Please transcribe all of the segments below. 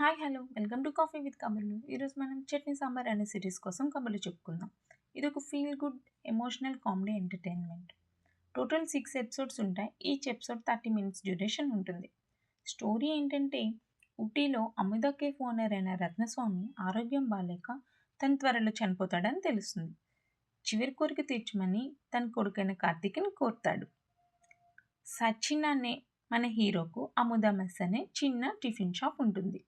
Hi hello welcome to coffee with కబుర్లు. ఈరోజు మనం చట్నీ సాంబార్ అనే సిరీస్ కోసం కబుర్లు చెప్పుకుందాం. ఇది ఒక feel good emotional comedy entertainment. Total 6 episodes ఉంటాయి. ఈచ్ ఎపిసోడ్ 30 మినిట్స్ డ్యూరేషన్ ఉంటుంది. స్టోరీ ఏంటంటే, ఊటీలో అమిత కేఫ్ ఓనర్ అయిన రత్నస్వామి ఆరోగ్యం బాలేక తను త్వరలో చనిపోతాడని తెలుస్తుంది. చివరి కోరిక తీర్చమని తన కొడుకైన కార్తీక్ని కోరుతాడు. సచిన్ అనే మన హీరోకు అముదా మెస్ అనే చిన్న టిఫిన్ షాప్ ఉంటుంది.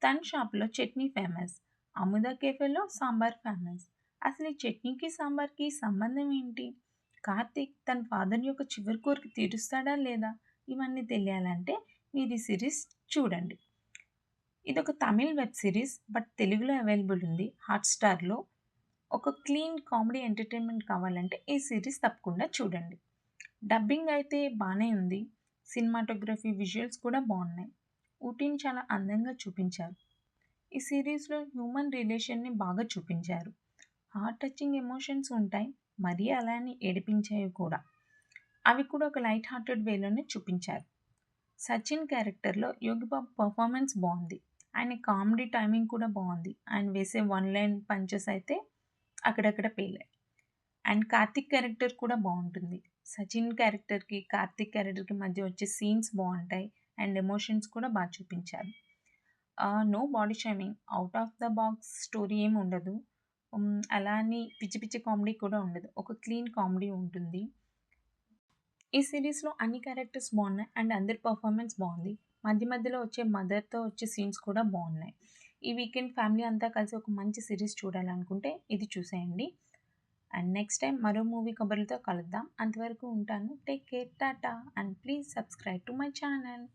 తన షాప్లో చట్నీ ఫేమస్. అముదా కేఫేలో సాంబార్ ఫేమస్. అసలు ఈ చట్నీకి సాంబార్కి సంబంధం ఏంటి? కార్తీక్ తన ఫాదర్ యొక్క చివరి కోరిక తీరుస్తాడా లేదా? ఇవన్నీ తెలియాలంటే మీరు ఈ సిరీస్ చూడండి. ఇదొక తమిళ్ వెబ్ సిరీస్, బట్ తెలుగులో అవైలబుల్ ఉంది హాట్‌స్టార్‌లో. ఒక క్లీన్ కామెడీ ఎంటర్టైన్మెంట్ కావాలంటే ఈ సిరీస్ తప్పకుండా చూడండి. డబ్బింగ్ అయితే బాగానే ఉంది. సినిమాటోగ్రఫీ, విజువల్స్ కూడా బాగున్నాయి. ఊటీని చాలా అందంగా చూపించారు. ఈ సిరీస్లో హ్యూమన్ రిలేషన్ని బాగా చూపించారు. హార్ట్ టచింగ్ ఎమోషన్స్ ఉంటాయి, మరీ అలా అని ఏడిపించాయి కూడా. అవి కూడా ఒక లైట్ హార్టెడ్ వేలోనే చూపించారు. సచిన్ క్యారెక్టర్లో యోగిబాబు పర్ఫార్మెన్స్ బాగుంది. ఆయన కామెడీ టైమింగ్ కూడా బాగుంది. ఆయన వేసే వన్ లైన్ పంచెస్ అయితే అక్కడక్కడ పేలాయి. అండ్ కార్తిక్ క్యారెక్టర్ కూడా బాగుంటుంది. సచిన్ క్యారెక్టర్కి కార్తిక్ క్యారెక్టర్కి మధ్య వచ్చే సీన్స్ బాగుంటాయి. అండ్ ఎమోషన్స్ కూడా బాగా చూపించారు. No body shaming, out of the box story ఏమి ఉండదు. అలా అని పిచ్చి పిచ్చి కామెడీ కూడా ఉండదు. ఒక క్లీన్ కామెడీ ఉంటుంది. ఈ సిరీస్లో అన్ని క్యారెక్టర్స్ బాగున్నాయి అండ్ అందరి పర్ఫార్మెన్స్ బాగుంది. మధ్య మధ్యలో వచ్చే మదర్తో వచ్చే సీన్స్ కూడా బాగున్నాయి. ఈ వీకెండ్ ఫ్యామిలీ అంతా కలిసి ఒక మంచి సిరీస్ చూడాలనుకుంటే ఇది చూసేయండి. అండ్ నెక్స్ట్ టైం మరో మూవీ కబుర్లతో కలుద్దాం. అంతవరకు ఉంటాను. Take care, Tata, and please subscribe to my channel.